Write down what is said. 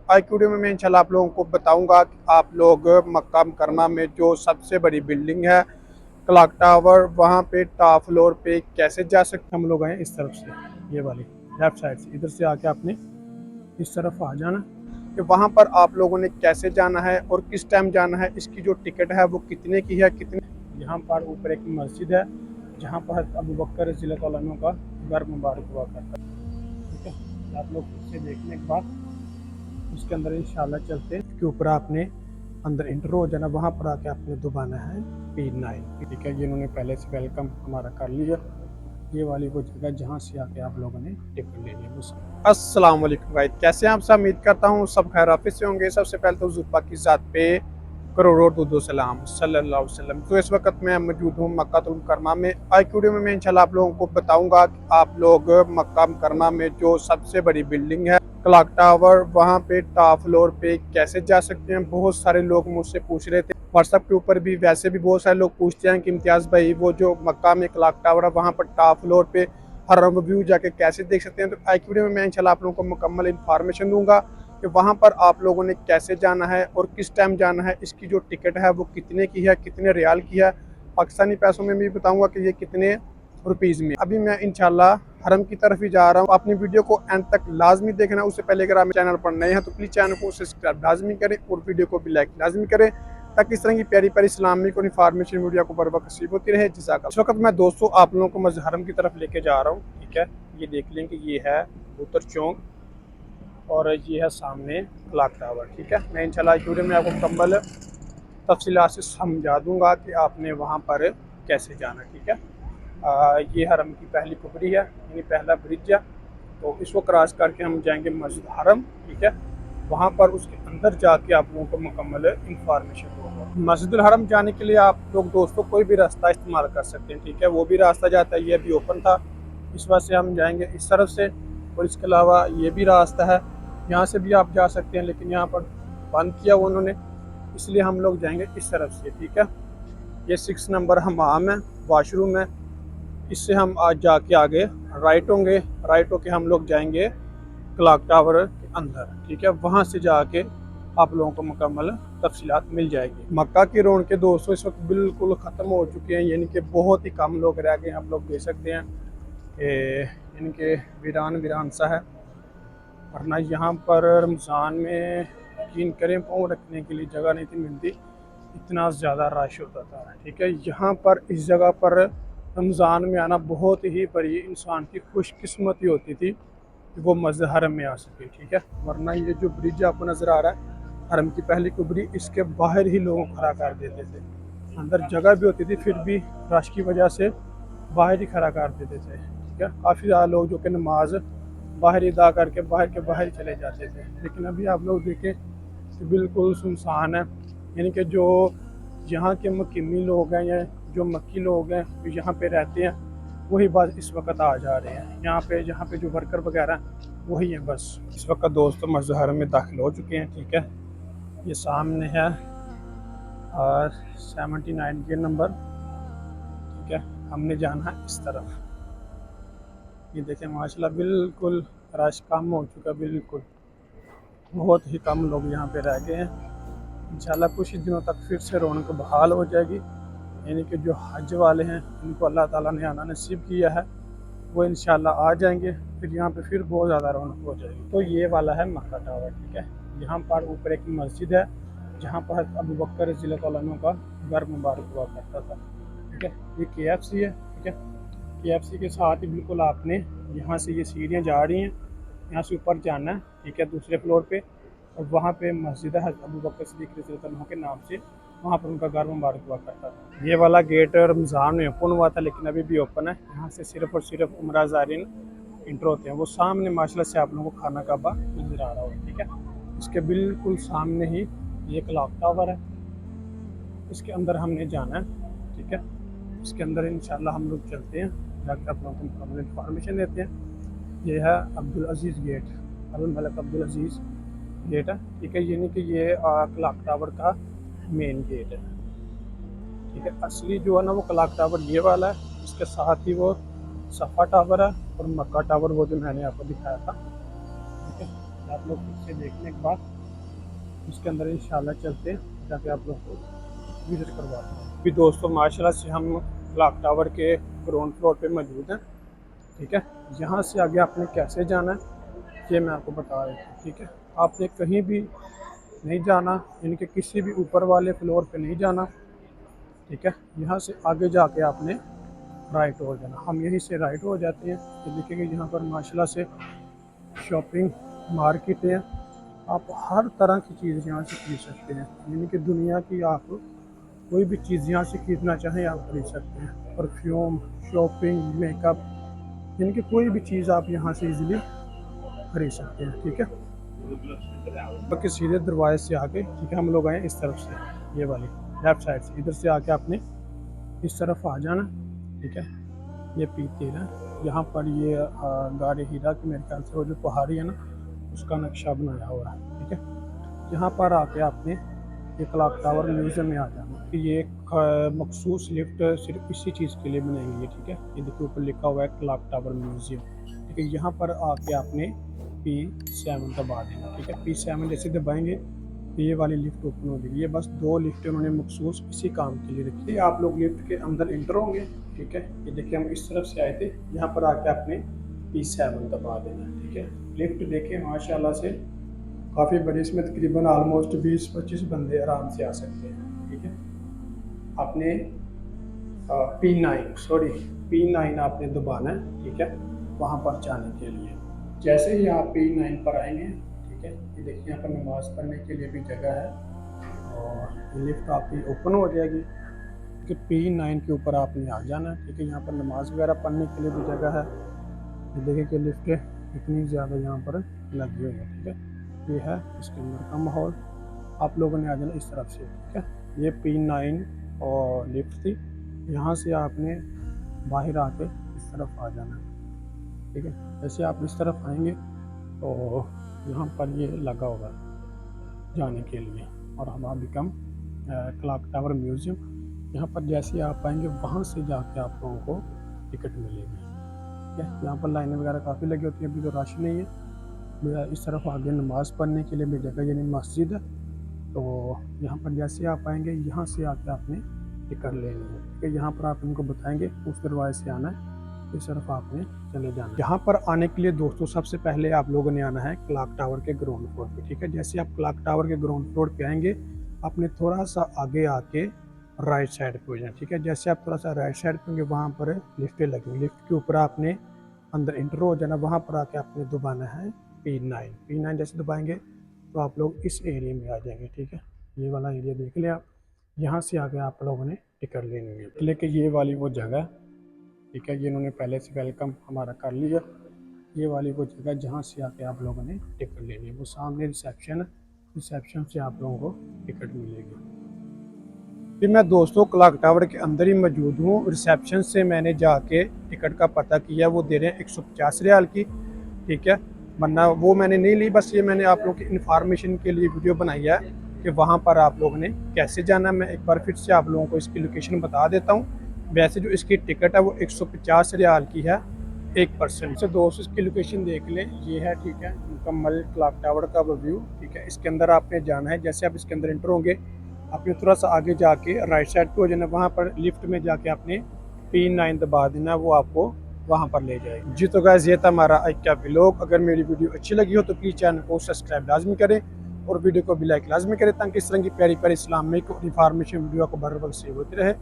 आज की वीडियो में मैं इंशाल्लाह आप लोगों को बताऊंगा कि आप लोग मक्का मुकरमा में जो सबसे बड़ी बिल्डिंग है क्लॉक टावर, वहाँ पे टॉप फ्लोर पे कैसे जा सकते। हम लोग आए इस तरफ से, ये वाली लेफ्ट साइड से, इधर से आके आपने इस तरफ आ जाना कि वहाँ पर आप लोगों ने कैसे जाना है और किस टाइम जाना है, इसकी जो टिकट है वो कितने की है, कितने। यहाँ पर ऊपर एक मस्जिद है जहाँ पर अबू बकर रज़ियल्लाहु अन्हु का घर मुबारक हुआ करता है। ठीक है, आप लोग इससे देखने के बाद उसके अंदर इंशाल्लाह चलते हैं। इसके ऊपर आपने अंदर इंटर हो जाना, वहाँ पर आके आपने दबाना है P9। ठीक है, ये इन्होंने पहले से वेलकम हमारा कर लिया। ये वाली वो जगह जहाँ से आके आप लोगों ने टिकट ले लिया। बस अस्सलाम वालेकुम गाइस, कैसे हैं आप सब। उम्मीद करता हूँ सब खैर आफियत से होंगे। सबसे पहले तो हुज़ूर पाक की ज़ात पे करोड़ों दुरूद सलाम सल्लल्लाहु अलैहि वसल्लम। तो इस वक्त मैं मौजूद हूँ मक्का मुकरमा में। आज की वीडियो में मैं इंशाल्लाह आप लोगों को बताऊंगा कि आप लोग मक्का मुकरमा में जो सबसे बड़ी बिल्डिंग है क्लॉक टावर, वहाँ पे टॉप फ्लोर पे कैसे जा सकते हैं। बहुत सारे लोग मुझसे पूछ रहे थे व्हाट्सएप के ऊपर भी, वैसे भी बहुत सारे लोग पूछते हैं कि इम्तियाज़ भाई वो जो मक्का में क्लॉक टावर है वहाँ पर टॉप फ्लोर पे हरम व्यू जाके कैसे देख सकते हैं। तो आज की वीडियो में मैं इंशाल्लाह आप लोगों को मुकम्मल इन्फॉर्मेशन दूंगा कि वहाँ पर आप लोगों ने कैसे जाना है और किस टाइम जाना है, इसकी जो टिकट है वो कितने की है, कितने रियाल की है। पाकिस्तानी पैसों में भी बताऊंगा कि ये कितने रुपीज़ में। अभी मैं इंशाल्लाह हरम की तरफ ही जा रहा हूँ। अपनी वीडियो को एंड तक लाजमी देखना। उससे पहले अगर आप चैनल पर नए हैं तो प्लीज़ चैनल को सब्सक्राइब लाजमी करें और वीडियो को भी लाइक लाजमी करें, ताकि इस तरह की प्यारी प्यारी इस्लामिक और इन्फॉर्मेशन वीडियो को बर वक्त नसीब होती रहे। जज़ाकल्लाह। इस वक्त मैं दोस्तों आप लोगों को मस्जिद हरम की तरफ लेके जा रहा हूँ। ठीक है, ये देख लें कि ये है उत्तर चौक और ये है सामने क्लॉक टावर। ठीक है, मैं इंशाल्लाह वीडियो में आपको मुकम्मल तफसीलात से समझा दूंगा कि आपने वहाँ पर कैसे जाना। ठीक है, ये हरम की पहली कुबरी है, यानी पहला ब्रिज है। तो इसको क्रॉस करके हम जाएंगे मस्जिद हरम। ठीक है, वहाँ पर उसके अंदर जाके आप लोगों को मुकम्मल इंफॉर्मेशन दूंगा। मस्जिद हरम जाने के लिए आप लोग दोस्तों कोई भी रास्ता इस्तेमाल कर सकते हैं। ठीक है, वो भी रास्ता जाता है, ये भी ओपन था, इस वजह से हम जाएंगे इस तरफ से। और इसके अलावा ये भी रास्ता है, यहाँ से भी आप जा सकते हैं, लेकिन यहाँ पर बंद किया उन्होंने, इसलिए हम लोग जाएंगे इस तरफ से। ठीक है, ये 6 नंबर हमाम है, वाशरूम है। इससे हम आज जाके आगे राइट होंगे, राइट होके हम लोग जाएंगे क्लॉक टावर के अंदर। ठीक है, वहाँ से जाके आप लोगों को मुकम्मल तफसीलात मिल जाएगी। मक्का की रौनकें दोस्तों इस वक्त बिल्कुल ख़त्म हो चुकी हैं, यानी कि बहुत ही कम लोग रह गए हैं। आप लोग देख सकते हैं यानी कि वीरान वीरान सा है। वरना यहाँ पर रमज़ान में यकीन करें पाँव रखने के लिए जगह नहीं थी मिलती, इतना ज़्यादा रश होता था। ठीक है, यहाँ पर इस जगह पर रमज़ान में आना बहुत ही बड़ी इंसान की खुशकिस्मती होती थी कि वो मस्जिद हरम में आ सके। ठीक है, वरना ये जो ब्रिज आपको नज़र आ रहा है हरम की पहली कुबरी, इसके बाहर ही लोगों को खड़ा कर देते थे। अंदर जगह भी होती थी, फिर भी रश की वजह से बाहर ही खड़ा कर देते थे। ठीक है, काफ़ी ज़्यादा लोग जो कि नमाज बाहर ही अदा करके बाहर के बाहर चले जाते थे। लेकिन अभी आप लोग देखें कि बिल्कुल सुनसान है, यानी कि जो यहाँ के मकीमी लोग हैं या जो मक्की लोग हैं जो यहाँ पे रहते हैं वही बस इस वक्त आ जा रहे हैं। यहाँ पे जो वर्कर वगैरह हैं वही हैं बस। इस वक्त दोस्तों मस्जिद हरम में दाखिल हो चुके हैं। ठीक है, ये सामने है और 79 के नंबर। ठीक है, हमने जाना है इस तरफ। ये देखें माशाल्लाह बिल्कुल रश कम हो चुका, बिल्कुल बहुत ही कम लोग यहाँ पे रह गए हैं। इंशाल्लाह कुछ ही दिनों तक फिर से रौनक बहाल हो जाएगी, यानी कि जो हज वाले हैं उनको अल्लाह ताला ने आना नसीब किया है वो इंशाल्लाह आ जाएंगे, फिर यहाँ पे फिर बहुत ज़्यादा रौनक हो जाएगी। तो ये वाला है मक्का टावर। ठीक है, यहाँ पर ऊपर एक मस्जिद है जहाँ पर अबू बकर रज़ियल्लाहु अन्हु का घर मुबारक हुआ करता था। ठीक है, ये KFC है। ठीक है, KFC के साथ ही बिल्कुल आपने यहाँ से ये सीढ़ियाँ जा रही हैं, यहाँ से ऊपर जाना है। ठीक है, दूसरे फ्लोर पे, और वहाँ पे मस्जिद है अबू बकर सिद्दीक़ रज़ियल्लाहु अन्हु के नाम से, वहाँ पर उनका घर मुबारक हुआ करता था। ये वाला गेट रमज़ान में ओपन हुआ था, लेकिन अभी भी ओपन है। यहाँ से सिर्फ और सिर्फ उम्रा ज़ायरीन इंटर होते हैं। वो सामने माशाल्लाह से आप लोगों को खाना काबा नज़र आ रहा होगा। ठीक है, इसके बिल्कुल सामने ही ये क्लॉक टावर है, इसके अंदर हमने जाना है। ठीक है, इसके अंदर इंशाल्लाह हम लोग चलते हैं, जाकर आप लोगों को मुकम्मल इंफॉर्मेशन देते हैं। ये है अब्दुल अजीज़ गेट, अल मलक अब्दुल अजीज़ गेट है। ठीक है, यानी कि ये क्लॉक टावर का मेन गेट है। ठीक है, असली जो है ना वो क्लॉक टावर ये वाला है, इसके साथ ही वो सफ़ा टावर है और मक्का टावर वो जो मैंने आपको दिखाया था। ठीक है, आप लोग इससे देखने के बाद इसके अंदर इंशाल्लाह चलते हैं, जाके आप लोग को विजिट करवाते हैं। अभी दोस्तों माशाल्लाह से हम क्लॉक टावर के ग्राउंड फ्लोर पे मौजूद हैं। ठीक है, यहाँ से आगे आपने कैसे जाना है ये मैं आपको बता रहा हूँ। ठीक है, आपने कहीं भी नहीं जाना, इनके किसी भी ऊपर वाले फ्लोर पे नहीं जाना। ठीक है, यहाँ से आगे जाके आपने राइट हो जाना। हम यहीं से राइट हो जाते हैं। ये देखेंगे यहाँ पर माशाल्लाह से शॉपिंग मार्केट है। आप हर तरह की चीज़ यहाँ से खरीद सकते हैं, यानी कि दुनिया की आप कोई भी चीज़ यहाँ से खरीदना चाहें आप खरीद सकते हैं। परफ्यूम, शॉपिंग, मेकअप, यानी कि कोई भी चीज़ आप यहाँ से इजीली खरीद सकते हैं। ठीक है, बाकी सीधे दरवाजे से आके, ठीक है, हम लोग आए इस तरफ से, ये वाली लेफ्ट साइड से, इधर से आके आपने इस तरफ आ जाना। ठीक है, ये पीते है यहाँ पर, ये गारे हीरा की मेरे ख्याल से वो जो पहाड़ी है ना उसका नक्शा बनाया हुआ है। ठीक है, यहाँ पर आके आपने ये क्लॉक टावर म्यूज़ियम में आ जाना कि ये एक मखसूस लिफ्ट सिर्फ इसी चीज़ के लिए बनाई गई है। ठीक है, ये देखिए ऊपर लिखा हुआ है क्लॉक टावर म्यूज़ियम। ठीक है, यहाँ पर आके आपने P7 दबा देना। ठीक है, P7 जैसे दबाएंगे तो ये वाली लिफ्ट ओपन हो जाएगी। ये बस 2 लिफ्टें उन्होंने मखसूस इसी काम के लिए रखी है। आप लोग लिफ्ट के अंदर इंटर होंगे। ठीक है, ये देखिए हम इस तरफ से आए थे, यहाँ पर आके आपने P7 दबा देना। ठीक है, लिफ्ट देखें माशाल्लाह से काफ़ी बड़ी, इसमें तकरीबन ऑलमोस्ट 20-25 बंदे आराम से आ सकते हैं। ठीक है, आपने P9 आपने दबाना है। ठीक है, वहाँ पर जाने के लिए जैसे ही आप P9 पर आएंगे, ठीक है, ये देखिए यहाँ पर नमाज़ पढ़ने के लिए भी जगह है और लिफ्ट आपकी ओपन हो जाएगी कि P9 के ऊपर आपने आ जाना है। ठीक है, यहाँ पर नमाज़ वगैरह पढ़ने के लिए भी जगह है। ये देखिए कि लिफ्ट इतनी ज़्यादा यहाँ पर लगी हुई है। ठीक है, ये है इसके अंदर का माहौल। आप लोगों ने आ जाना इस तरफ से। ठीक है, ये P9 और लिफ्ट थी, यहाँ से आपने बाहर आके इस तरफ आ जाना है। ठीक है, जैसे आप इस तरफ आएंगे तो यहाँ पर ये लगा होगा जाने के लिए, और हमारा बिकम क्लॉक टावर म्यूज़ियम। यहाँ पर जैसे आप आएंगे वहाँ से जाके आप लोगों को टिकट मिलेगी। ठीक है, यहाँ पर लाइनें वगैरह काफ़ी लगी होती हैं, अभी तो रश नहीं है। इस तरफ आगे नमाज़ पढ़ने के लिए भी जगह, यानी मस्जिद है। तो यहाँ पर जैसे आप आएंगे यहाँ से आके आपने टिकट लेनी है। ठीक है, यहाँ पर आप इनको बताएंगे उस दरवाजे से आना है, इस तरफ आपने चले जाना है। यहाँ पर आने के लिए दोस्तों सबसे पहले आप लोगों ने आना है क्लॉक टावर के ग्राउंड फ्लोर पे। ठीक है, जैसे आप क्लॉक टावर के ग्राउंड फ्लोर पे आएंगे आपने थोड़ा सा आगे आके राइट साइड पे हो जाना। ठीक है, जैसे आप थोड़ा सा राइट साइड पे होंगे वहाँ पर लिफ्टें लगेंगी, लिफ्ट के ऊपर आपने अंदर इंटर हो जाना। वहाँ पर आके आपने दबाना है P9 जैसे दबाएंगे तो आप लोग इस एरिया में आ जाएंगे। ठीक है, ये वाला एरिया देख लिया आप, यहाँ से आगे आप लोगों ने टिकट लेनी है। लेकिन ये वाली वो जगह, ठीक है, ये इन्होंने पहले से वेलकम हमारा कर लिया। ये वाली वो जगह जहाँ से आके आप लोगों ने टिकट लेनी है, वो सामने रिसेप्शन है, रिसेप्शन से आप लोगों को टिकट मिलेगी। फिर मैं दोस्तों क्लॉक टावर के अंदर ही मौजूद हूँ। रिसेप्शन से मैंने जाके टिकट का पता किया, वो दे रहे हैं 150 रियाल की। ठीक है, वरना वो मैंने नहीं ली, बस ये मैंने आप लोगों की इन्फॉर्मेशन के लिए वीडियो बनाई है कि वहाँ पर आप लोगों ने कैसे जाना है। मैं एक बार फिर से आप लोगों को इसकी लोकेशन बता देता हूँ। वैसे जो इसकी टिकट है वो 150 रियाल की है, 1 पर्सन से। दोस्त इसकी लोकेशन देख लें, ये है। ठीक है, मुकम्मल क्लॉक टावर का व्यू। ठीक है, इसके अंदर आपने जाना है, जैसे आप इसके अंदर एंटर होंगे आपने थोड़ा सा आगे जाके राइट साइड पे हो जाना, वहाँ पर लिफ्ट में जाके आपने P9 दबा देना, वो आपको वहाँ पर ले जाएगी। जी तो गाइस ये था हमारा आज का व्लॉग। अगर मेरी वीडियो अच्छी लगी हो तो प्लीज़ चैनल को सब्सक्राइब लाजमी करें और वीडियो को भी लाइक लाजमी करें, ताकि इस तरह की प्यारी प्यारी इस्लामिक और इंफॉर्मेशन वीडियो को बर वक्त सेव होती रहे।